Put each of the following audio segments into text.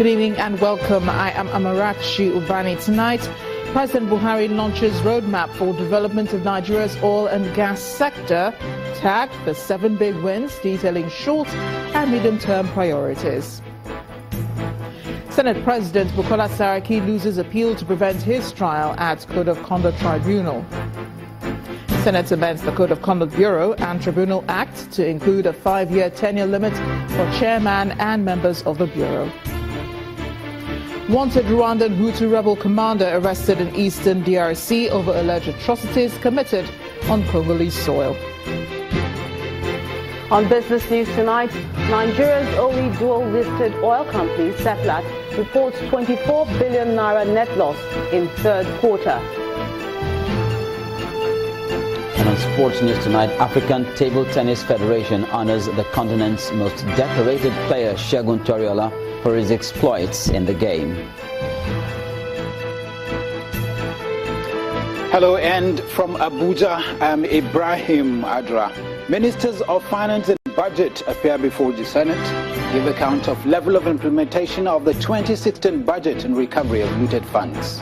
Good evening and welcome. I am Amarakshi Ubani. Tonight, President Buhari launches roadmap for development of Nigeria's oil and gas sector, tagged the 7 big wins, detailing short and medium-term priorities. Senate President Bukola Saraki loses appeal to prevent his trial at Code of Conduct Tribunal. Senate amends the Code of Conduct Bureau and Tribunal Act to include a 5-year tenure limit for chairman and members of the Bureau. Wanted Rwandan Hutu rebel commander arrested in eastern DRC over alleged atrocities committed on Congolese soil. On Business News tonight, Nigeria's only dual-listed oil company, Seplat, reports 24 billion naira net loss in third quarter. And on Sports News tonight, African Table Tennis Federation honors the continent's most decorated player, Segun Toriola, for his exploits in the game. Hello, and from Abuja, I'm Ibrahim Adra. Ministers of Finance and Budget appear before the Senate, give account of level of implementation of the 2016 budget and recovery of looted funds.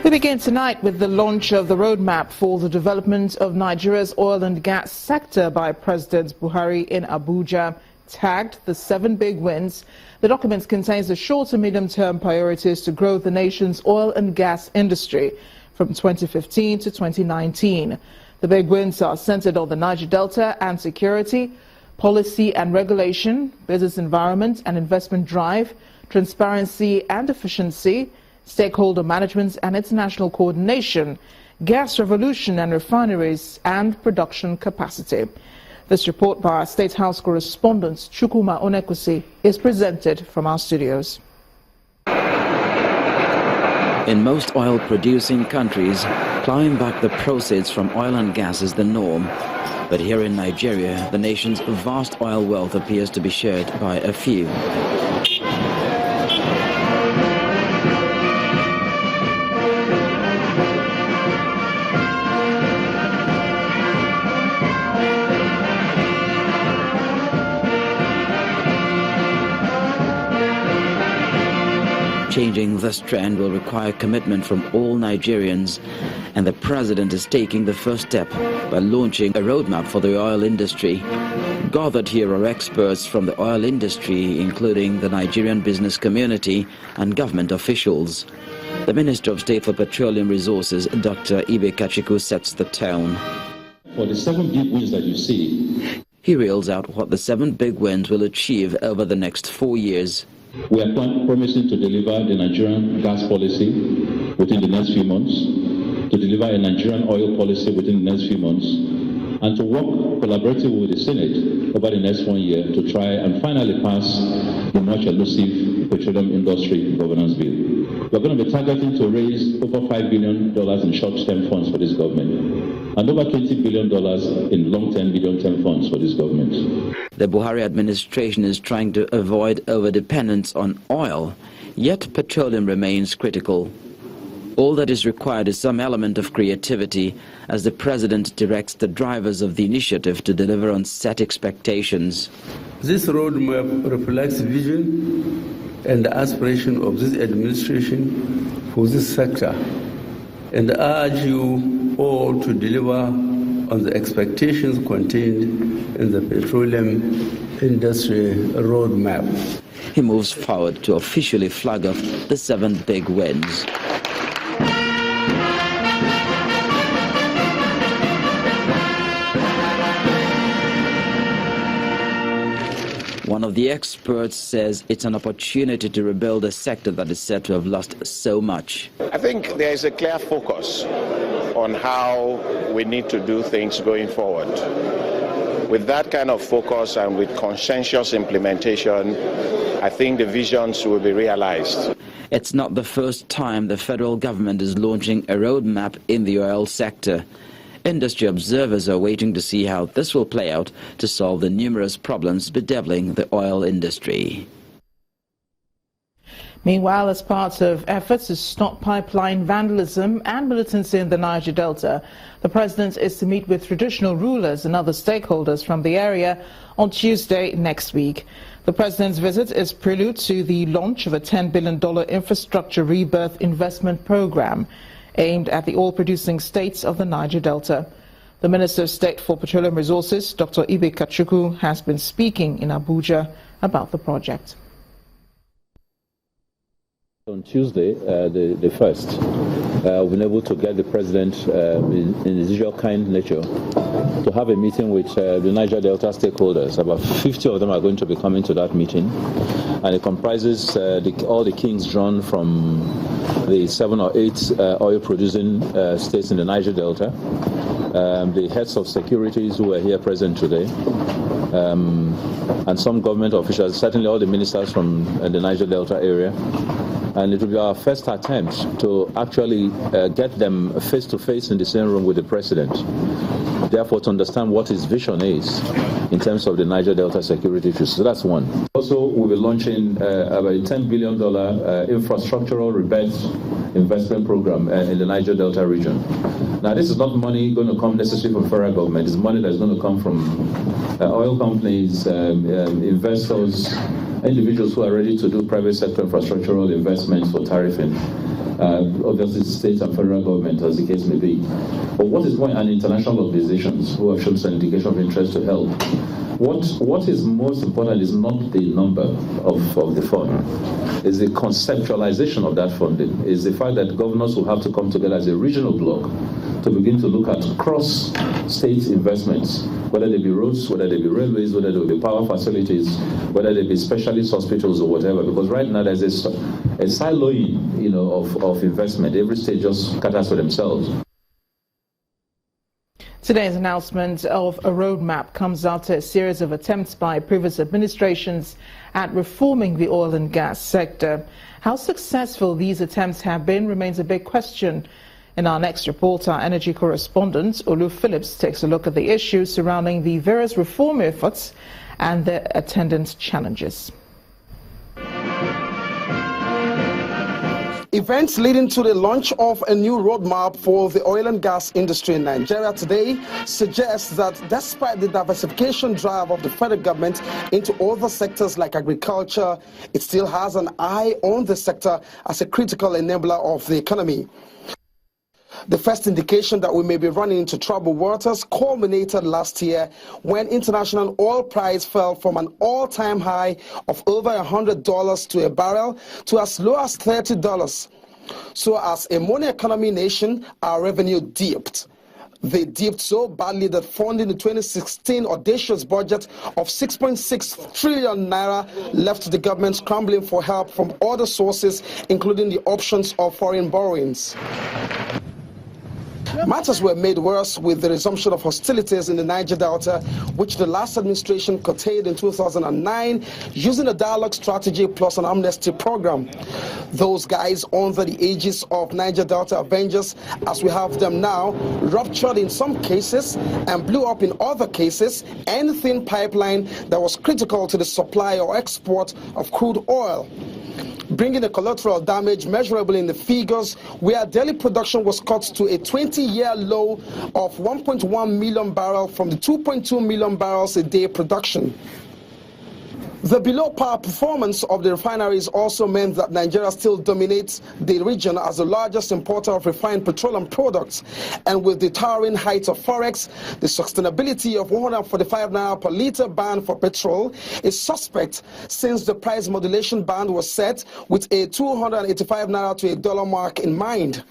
We begin tonight with the launch of the roadmap for the development of Nigeria's oil and gas sector by President Buhari in Abuja, tagged the 7 big wins. The document contains the short and medium-term priorities to grow the nation's oil and gas industry from 2015 to 2019. The big wins are centered on the Niger Delta and security, policy and regulation, business environment and investment drive, transparency and efficiency, stakeholder management and international coordination, gas revolution and refineries, and production capacity. This report by our State House correspondent Chukuma Onekusi is presented from our studios. In most oil-producing countries, clawing back the proceeds from oil and gas is the norm. But here in Nigeria, the nation's vast oil wealth appears to be shared by a few. Changing this trend will require commitment from all Nigerians, and the president is taking the first step by launching a roadmap for the oil industry. Gathered here are experts from the oil industry, including the Nigerian business community and government officials. The Minister of State for Petroleum Resources, Dr. Ibe Kachiku, sets the tone. For the 7 big wins that you see, he reels out what the 7 big wins will achieve over the next 4 years. We are promising to deliver the Nigerian gas policy within the next few months, to deliver a Nigerian oil policy within the next few months, and to work collaboratively with the Senate over the next 1 year to try and finally pass the much elusive petroleum industry governance bill. We are going to be targeting to raise over $5 billion in short-term funds for this government, and over $20 billion in long-term, medium-term funds for this government. The Buhari administration is trying to avoid over-dependence on oil, yet petroleum remains critical. All that is required is some element of creativity as the president directs the drivers of the initiative to deliver on set expectations. This roadmap reflects vision and the aspiration of this administration for this sector, and I urge you all to deliver on the expectations contained in the petroleum industry roadmap. He moves forward to officially flag off the 7 big wins. One of the experts says it's an opportunity to rebuild a sector that is said to have lost so much. I think there is a clear focus on how we need to do things going forward. With that kind of focus and with conscientious implementation, I think the visions will be realized. It's not the first time the federal government is launching a roadmap in the oil sector. Industry observers are waiting to see how this will play out to solve the numerous problems bedeviling the oil industry. Meanwhile, as part of efforts to stop pipeline vandalism and militancy in the Niger Delta, the president is to meet with traditional rulers and other stakeholders from the area on Tuesday next week. The president's visit is prelude to the launch of a $10 billion infrastructure rebirth investment program aimed at the oil-producing states of the Niger Delta. The Minister of State for Petroleum Resources, Dr. Ibe Kachukwu, has been speaking in Abuja about the project. On Tuesday, the 1st, we've been able to get the president in his usual kind nature to have a meeting with the Niger Delta stakeholders. About 50 of them are going to be coming to that meeting, and it comprises all the kings drawn from the 7 or 8 oil-producing states in the Niger Delta, the heads of securities who are here present today, and some government officials, certainly all the ministers from the Niger Delta area. And it will be our first attempt to actually get them face-to-face in the same room with the president, therefore to understand what his vision is in terms of the Niger Delta security issues. So that's one. Also, we'll be launching about a $10 billion infrastructural rebirth investment program in the Niger Delta region. Now, this is not money going to come necessarily from federal government. It's money that's going to come from oil companies, investors, individuals who are ready to do private sector infrastructural investments for tariffing. Obviously, state and federal government, as the case may be. But what is going on, international organizations who have shown some indication of interest to help. What is most important is not the number of the fund, is the conceptualization of that funding, is the fact that governors will have to come together as a regional bloc to begin to look at cross-state investments, whether they be roads, whether they be railways, whether they be power facilities, whether they be specialist hospitals or whatever. Because right now there's a siloing, of investment. Every state just caters for themselves. Today's announcement of a roadmap comes after a series of attempts by previous administrations at reforming the oil and gas sector. How successful these attempts have been remains a big question. In our next report, our energy correspondent, Olu Phillips, takes a look at the issues surrounding the various reform efforts and their attendant challenges. Events leading to the launch of a new roadmap for the oil and gas industry in Nigeria today suggests that despite the diversification drive of the federal government into other sectors like agriculture, it still has an eye on the sector as a critical enabler of the economy. The first indication that we may be running into troubled waters culminated last year when international oil price fell from an all-time high of over $100 to a barrel to as low as $30. So as a money economy nation, our revenue dipped. They dipped so badly that funding the 2016 audacious budget of 6.6 trillion naira left the government scrambling for help from other sources, including the options of foreign borrowings. Matters were made worse with the resumption of hostilities in the Niger Delta, which the last administration curtailed in 2009 using a dialogue strategy plus an amnesty program. Those guys under the aegis of Niger Delta Avengers, as we have them now, ruptured in some cases and blew up in other cases anything pipeline that was critical to the supply or export of crude oil, bringing a collateral damage measurable in the figures, where daily production was cut to a 20-year low of 1.1 million barrels from the 2.2 million barrels a day production. The below-par performance of the refineries also meant that Nigeria still dominates the region as the largest importer of refined petroleum products. And with the towering height of forex, the sustainability of 145 naira per litre ban for petrol is suspect, since the price modulation band was set with a 285 naira to $1 mark in mind.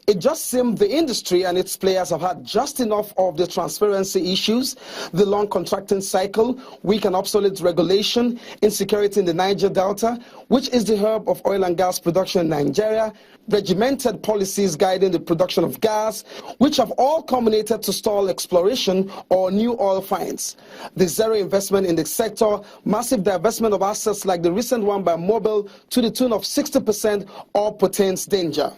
It just seemed the industry and its players have had just enough of the transparency issues, the long contracting cycle, weak and obsolete regulation, insecurity in the Niger Delta, which is the hub of oil and gas production in Nigeria, regimented policies guiding the production of gas, which have all culminated to stall exploration or new oil finds. The zero investment in the sector, massive divestment of assets like the recent one by Mobil to the tune of 60% all portends danger.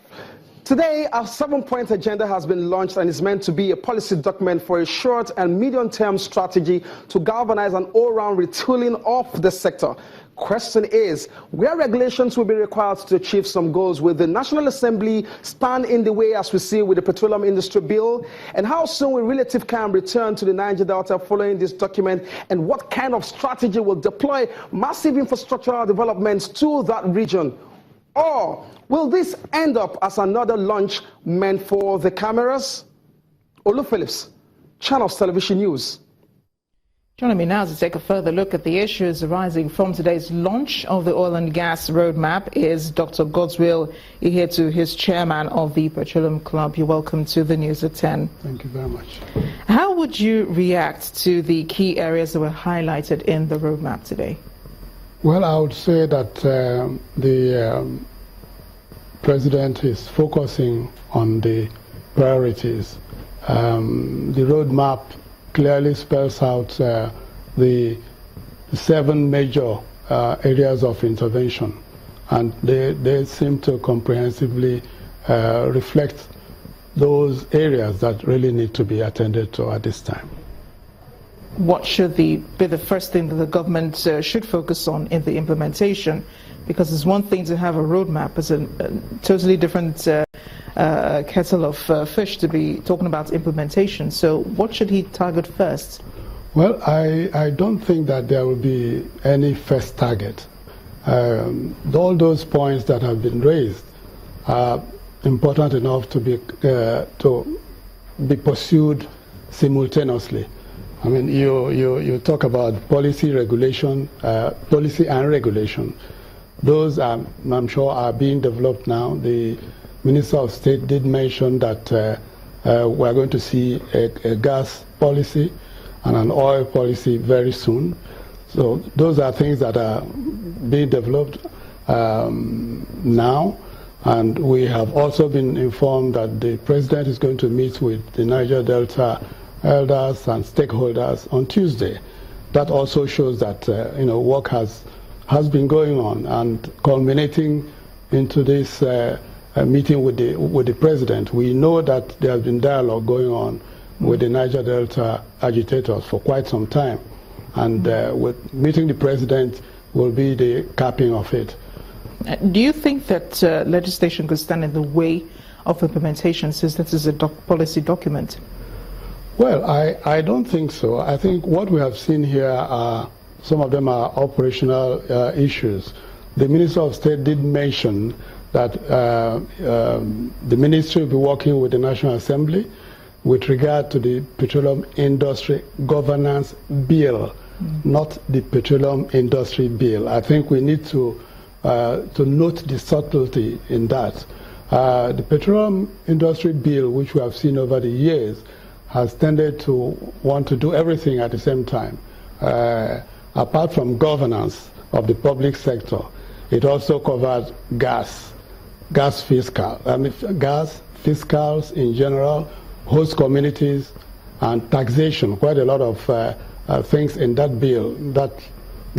Today, our 7-point agenda has been launched and is meant to be a policy document for a short and medium-term strategy to galvanize an all-round retooling of the sector. Question is, where regulations will be required to achieve some goals? Will the National Assembly stand in the way, as we see with the Petroleum Industry Bill? And how soon will Relative Calm return to the Niger Delta following this document? And what kind of strategy will deploy massive infrastructural developments to that region? Or will this end up as another launch meant for the cameras? Olu Phillips, Channels Television News. Joining me now to take a further look at the issues arising from today's launch of the oil and gas roadmap is Dr. Godswill Ihetu, his chairman of the Petroleum Club. You're welcome to the News at 10. Thank you very much. How would you react to the key areas that were highlighted in the roadmap today? Well, I would say that the president is focusing on the priorities. The roadmap clearly spells out the 7 major areas of intervention, and they seem to comprehensively reflect those areas that really need to be attended to at this time. What should be the first thing that the government should focus on in the implementation? Because it's one thing to have a roadmap, it's a totally different kettle of fish to be talking about implementation. So what should he target first? Well, I don't think that there will be any first target. All those points that have been raised are important enough to be pursued simultaneously. I mean, you talk about policy, regulation, policy and regulation. Those, I'm sure, are being developed now. The Minister of State did mention that we're going to see a gas policy and an oil policy very soon. So those are things that are being developed now. And we have also been informed that the President is going to meet with the Niger Delta elders and stakeholders on Tuesday. That also shows that work has been going on and culminating into this meeting with the president. We know that there has been dialogue going on with the Niger Delta agitators for quite some time, and with meeting the president will be the capping of it. Do you think that legislation could stand in the way of implementation, since this is a policy document? Well, I don't think so. I think what we have seen here are, some of them are operational issues. The Minister of State did mention that the ministry will be working with the National Assembly with regard to the Petroleum Industry Governance Bill, not the Petroleum Industry Bill. I think we need to note the subtlety in that. The Petroleum Industry Bill, which we have seen over the years, has tended to want to do everything at the same time. Apart from governance of the public sector, it also covered gas fiscal. I mean, gas, fiscals in general, host communities, and taxation. Quite a lot of things in that bill. That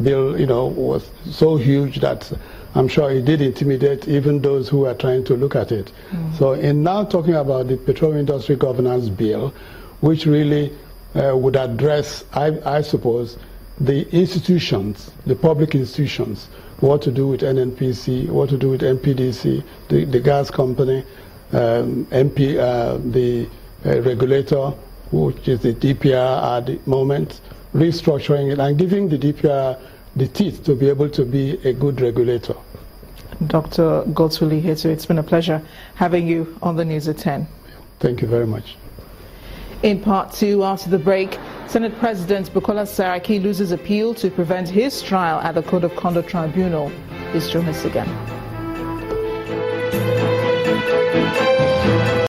bill, was so huge that I'm sure it did intimidate even those who are trying to look at it. So in now talking about the Petroleum Industry Governance Bill, which really would address, I suppose, the institutions, the public institutions, what to do with NNPC, what to do with MPDC, the gas company, the regulator, which is the DPR at the moment, restructuring it and giving the DPR the teeth to be able to be a good regulator. Dr. Godswill Ihetu, it's been a pleasure having you on the News at 10. Thank you very much. In part 2, after the break, Senate President Bukola Saraki loses appeal to prevent his trial at the Code of Conduct Tribunal. Please join us again.